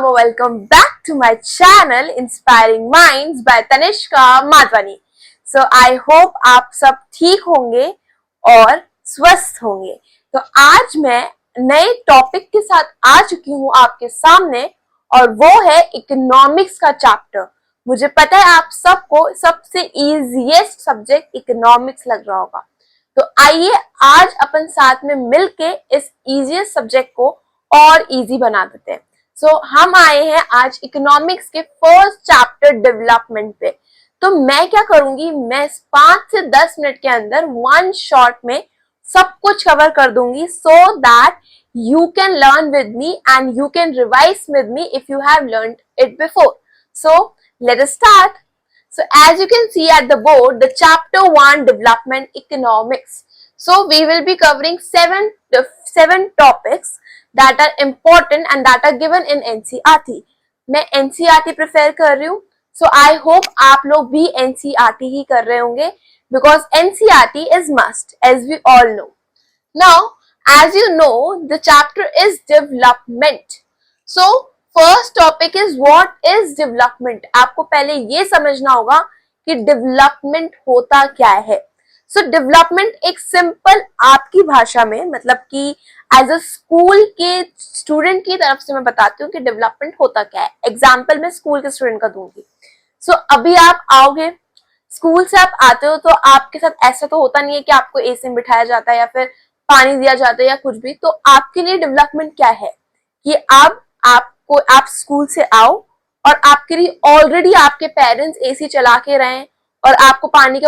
Welcome back to my channel Inspiring Minds by Tanishka Madhwani. So I hope आप सब ठीक होंगे और स्वस्थ होंगे। तो आज मैं नए टॉपिक के साथ आ चुकी हूँ आपके सामने और वो है इकोनॉमिक्स का चैप्टर। मुझे पता है आप सबको सबसे इजीएस्ट सब्जेक्ट इकोनॉमिक्स लग रहा होगा, तो आइए आज अपन साथ में मिलके इस इजीएस्ट सब्जेक्ट को और इजी बना देते हैं। सो हम आए हैं आज इकोनॉमिक्स के फर्स्ट चैप्टर डेवलपमेंट पे। तो मैं क्या करूंगी, मैं 5 से 10 मिनट के अंदर वन शॉट में सब कुछ कवर कर दूंगी, so that you can learn with me and you can revise with me if you have learned it before. So let us start. So as you can see at the board, the chapter 1 development economics. So we will be covering seven topics that are important and that are given in NCERT. मैं NCERT prefer कर रही हूँ, so I hope आप लोग भी NCERT ही कर रहे होंगे because NCERT is must, as we all know. Now, as you know, the chapter is development. So first topic is what is development. आपको पहले ये समझना होगा कि development होता क्या है। So development एक simple आपकी भाषा में, मतलब कि as a school के student की तरफ से मैं बताती हूँ कि development होता क्या है। Example मैं school के student का दूंगी। So अभी आप आओगे, स्कूल से आप आते हो, तो आपके साथ ऐसा तो होता नहीं है कि आपको एसी में बिठाया जाता है या फिर पानी दिया जाता है या कुछ भी। तो आपके लिए डेवलपमेंट क्या है कि आप स्कूल से आओ और आपके लिए ऑलरेडी आपके पेरेंट्स एसी चला के रहे और आपको पानी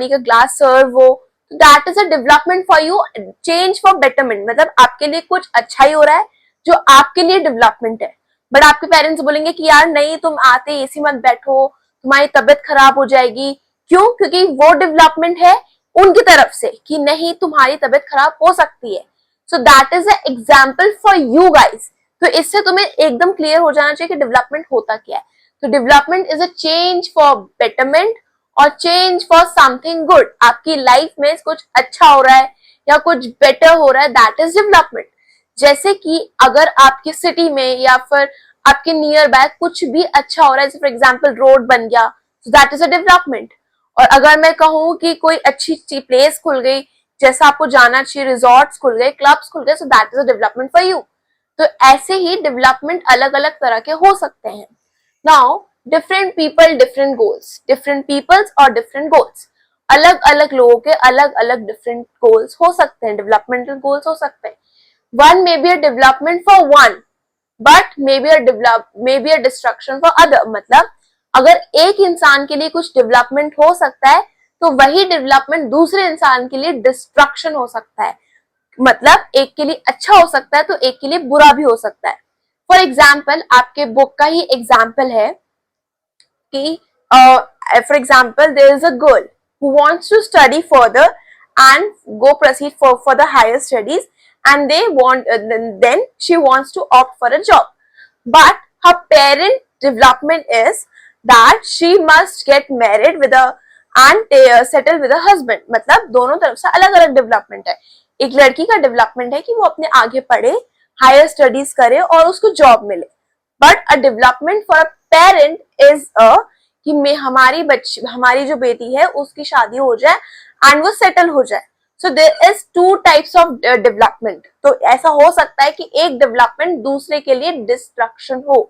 का ग्लास सर्व हो, that is a development for you, change for betterment. मतलब आपके लिए कुछ अच्छा ही हो रहा है जो आपके लिए डेवलपमेंट है। बट आपके पेरेंट्स बोलेंगे कि यार नहीं, तुम आते एसी मत बैठो, तुम्हारी तबीयत खराब हो जाएगी। क्यों? क्योंकि वो डेवलपमेंट है उनकी तरफ से कि नहीं, तुम्हारी तबीयत खराब हो सकती है। So that is a example for you guys. तो इससे तुम्हें एकदम क्लियर हो जाना चाहिए कि डेवलपमेंट होता क्या है। तो development is a change for betterment और चेंज फॉर समथिंग गुड। आपकी लाइफ में कुछ अच्छा हो रहा है या कुछ बेटर हो रहा है, दैट इज डेवलपमेंट। जैसे कि अगर आपकी सिटी में या फिर आपके नियर बाय कुछ भी अच्छा हो रहा है, जैसे फॉर एग्जाम्पल रोड बन गया, so that is a development. और अगर मैं कहूँ कि कोई अच्छी प्लेस खुल गई जैसा आपको जाना चाहिए, रिजॉर्ट्स खुल गए, क्लब्स खुल गए, so that is a development for you. तो ऐसे ही डेवलपमेंट अलग अलग तरह के हो सकते हैं। Now different people different goals, different peoples और डिफरेंट गोल्स, अलग अलग लोगों के अलग अलग डिफरेंट गोल्स हो सकते हैं, डेवलपमेंटल गोल्स हो सकते हैं। One may be a development for one, but may be a destruction for other. मतलब अगर एक इंसान के लिए कुछ डेवलपमेंट हो सकता है तो वही डेवलपमेंट दूसरे इंसान के लिए डिस्ट्रक्शन हो सकता है। मतलब एक के लिए अच्छा हो सकता है तो एक के लिए बुरा भी हो सकता है। फॉर एग्जाम्पल, आपके बुक का ही एग्जाम्पल है कि for example there is a girl who wants to study further and go proceed for the higher studies, and then she wants to opt for a job, but her parent development is that she must get married with a and settle with a husband. मतलब दोनों तरफ से अलग अलग development है। एक लड़की का डेवलपमेंट है कि वो अपने आगे पढ़े, हायर स्टडीज करे और उसको जॉब मिले, but a development for a parent is कि हमारी जो बेटी है उसकी शादी हो जाए एंड वो सेटल हो जाए। So there is two types of development. तो ऐसा हो सकता है कि एक डेवलपमेंट दूसरे के लिए डिस्ट्रक्शन हो।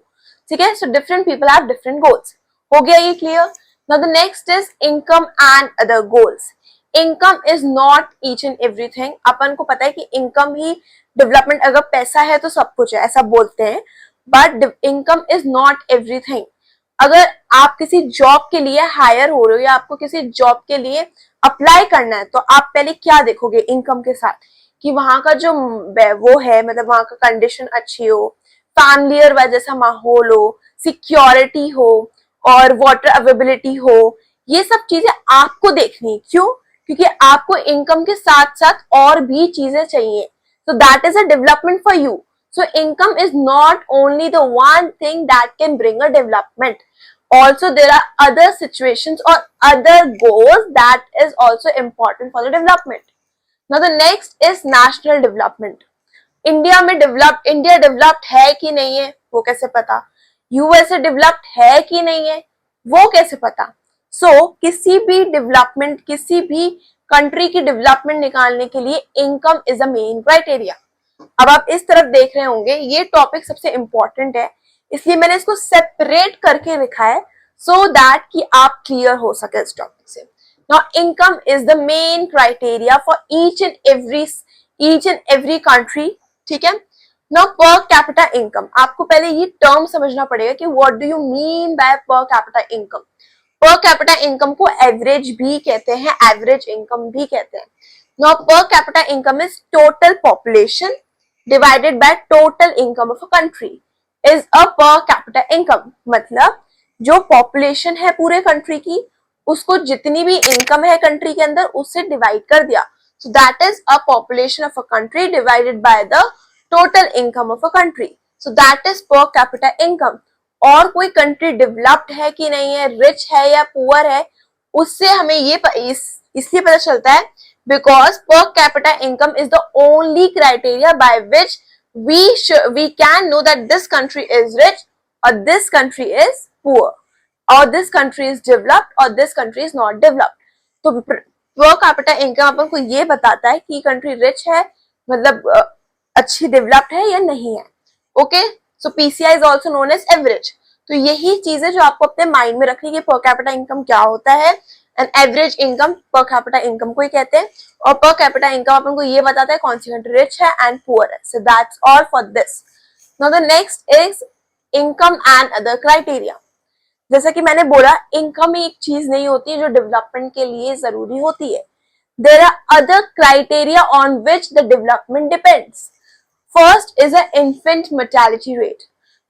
ठीक है, so different people have different goals. हो गया ये clear? Now the next is income and other goals. Income is not each and everything. अपन को पता है कि इनकम ही डेवलपमेंट, अगर पैसा है तो सब कुछ है, ऐसा बोलते हैं, but income is not everything. अगर आप किसी जॉब के लिए हायर हो रहे हो या आपको किसी जॉब के लिए अप्लाई करना है, तो आप पहले क्या देखोगे इनकम के साथ, कि वहां का जो वो है, मतलब वहां का कंडीशन अच्छी हो, फैमिलियर वाइज जैसा माहौल हो, सिक्योरिटी हो और वाटर अवेलेबिलिटी हो। ये सब चीजें आपको देखनी है। क्यों? क्योंकि आपको इनकम के साथ साथ और भी चीजें चाहिए। So that is a development for you. So income is not only the one thing that can bring a development. Also, there are other situations or other goals that is also important for the development. Now, the next is national development. India developed है कि नहीं है? वो कैसे पता? USA developed है कि नहीं है, वो कैसे पता? किसी भी डेवलपमेंट, किसी भी कंट्री की डेवलपमेंट निकालने के लिए income is a main criteria. अब आप इस तरफ देख रहे होंगे, ये टॉपिक सबसे इंपॉर्टेंट है, इसलिए मैंने इसको सेपरेट करके लिखा है सो दैट कि आप क्लियर हो सके इस टॉपिक से। Now income is the main criteria for each and every country, ठीक है। नाउ पर कैपिटा इनकम, आपको पहले ये टर्म समझना पड़ेगा कि what do you mean by per capita income. Per capita income को एवरेज भी कहते हैं, एवरेज इनकम भी कहते हैं। Now per capita income is total population divided by total income of a country is a per capita income. मतलब जो population है पूरे कंट्री की, उसको जितनी भी इनकम है कंट्री के अंदर उससे डिवाइड कर दिया, so that is a population of a country divided by the total income of a country, so that is per capita income. और कोई कंट्री डेवलप्ड है कि नहीं है, रिच है या पुअर है, उससे हमें ये इसलिए पता चलता है because per capita income is the only criteria by which we can know that this country is rich or this country is poor or this country is developed or this country is not developed। तो per capita income अपन को ये बताता है कि country rich है, मतलब अच्छी developed है या नहीं है। Okay, so PCI is also known as average. तो यही चीजें जो आपको अपने माइंड में रखनी है, पर कैपिटा इनकम क्या होता है, and average income per capita income को ही कहते हैं। और पर कैपिटा इनकम अपन को ये बताता है कौन सी कंट्री रिच है एंड पुअर है। So that's all for this. Now the next is income and other criteria. जैसा कि मैंने बोला, इनकम एक चीज नहीं होती जो डेवलपमेंट के लिए जरूरी होती है। There are other criteria on which the development depends. First is an infant mortality rate.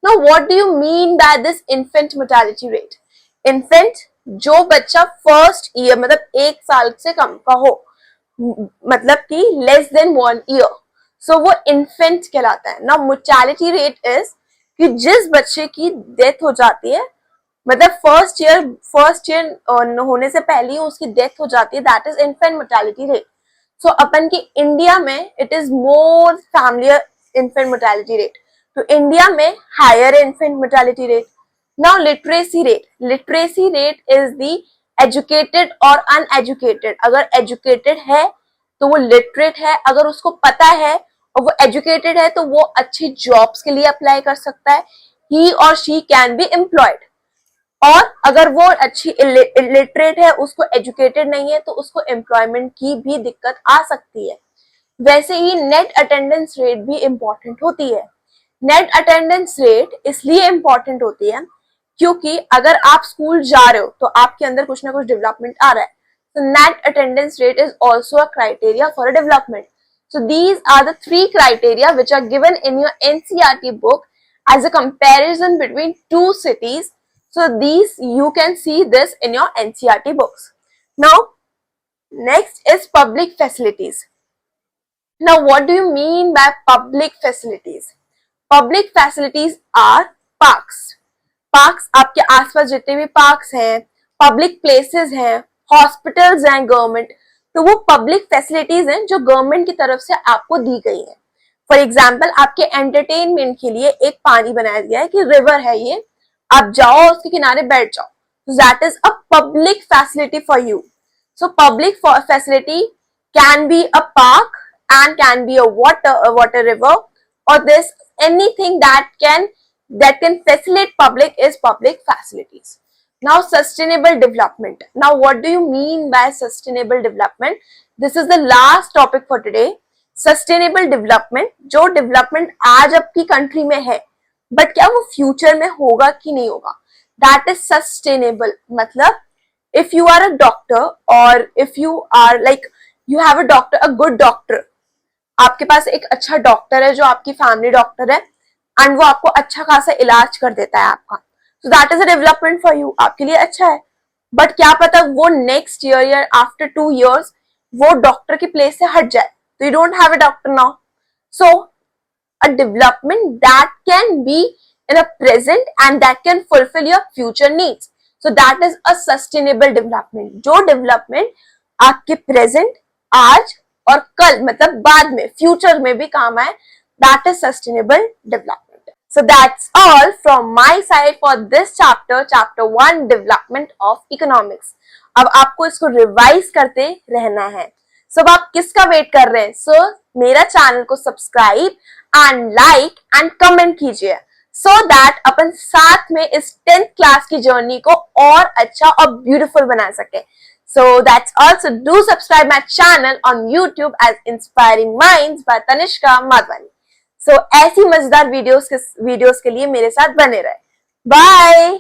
Now, what do you mean by this infant mortality rate? Infant, जो बच्चा फर्स्ट ईयर मतलब 1 साल से कम का हो, मतलब कि less than 1 year, so वो infant कहलाता है। Now, mortality rate is कि जिस बच्चे की डेथ हो जाती है, मतलब फर्स्ट ईयर होने से पहले ही उसकी डेथ हो जाती है, that is infant mortality rate। So अपन की इंडिया में it is more familiar infant mortality rate, तो इंडिया में higher infant mortality rate। Now literacy rate is the educated और अनएजुकेटेड। अगर एजुकेटेड है तो वो लिटरेट है, अगर उसको पता है और वो एजुकेटेड है तो वो अच्छी जॉब्स के लिए अप्लाई कर सकता है, ही और शी कैन बी एम्प्लॉयड। और अगर वो अच्छी इलिटरेट है, उसको एजुकेटेड नहीं है, तो उसको एम्प्लॉयमेंट की भी दिक्कत आ सकती है। वैसे ही नेट अटेंडेंस रेट भी इंपॉर्टेंट होती है। नेट अटेंडेंस रेट इसलिए इंपॉर्टेंट होती है क्योंकि अगर आप स्कूल जा रहे हो तो आपके अंदर कुछ ना कुछ डेवलपमेंट आ रहा है। So net attendance rate is also a criteria for a development. So these are the 3 criteria which are given in your NCERT book as a comparison between 2 cities. So these you can see this in your NCERT books. Now next is public facilities. Now what do you mean by public facilities? Public facilities are parks. Parks आपके आसपास जितने भी parks हैं, public places हैं, hospitals हैं government, तो वो public facilities हैं जो गवर्नमेंट की तरफ से आपको दी गई हैं। फॉर एग्जाम्पल आपके एंटरटेनमेंट के लिए एक पानी बनाया गया है कि रिवर है ये, आप जाओ उसके किनारे बैठ जाओ, that is a public facility for you. So public facility can be a park and can be a water river or this anything that can facilitate public is public facilities. Now sustainable development. Now what do you mean by sustainable development? This is the last topic for today. Sustainable development, जो development आज आपकी country में है but क्या वो future में होगा कि नहीं होगा, that is sustainable। मतलब if you are a doctor or if you are like you have a doctor, a good doctor, आपके पास एक अच्छा डॉक्टर है जो आपकी फैमिली डॉक्टर है एंड वो आपको अच्छा खासा इलाज कर देता है आपका, so that is a development for you, आपके लिए अच्छा है। बट क्या पता वो नेक्स्ट ईयर या आफ्टर 2 years वो डॉक्टर की प्लेस से हट जाए, तो you don't have a doctor now. So a development that can be in a present and that can fulfil your future needs, so that is a sustainable development. जो development आपके present आज और कल मतलब बाद में फ्यूचर में भी काम आए, that is sustainable development. So that's all from my side for this chapter, chapter 1, development of economics. अब आपको इसको रिवाइज करते रहना है. So अब आप किसका वेट कर रहे हैं? So मेरा चैनल को subscribe and like and comment कीजिए so that अपन साथ में इस 10th क्लास की जर्नी को और अच्छा और ब्यूटीफुल बना सके. So that's also do subscribe my channel on YouTube as Inspiring Minds by Tanishka Madhwani. So ऐसी मजेदार वीडियोस के लिए मेरे साथ बने रहे. बाय.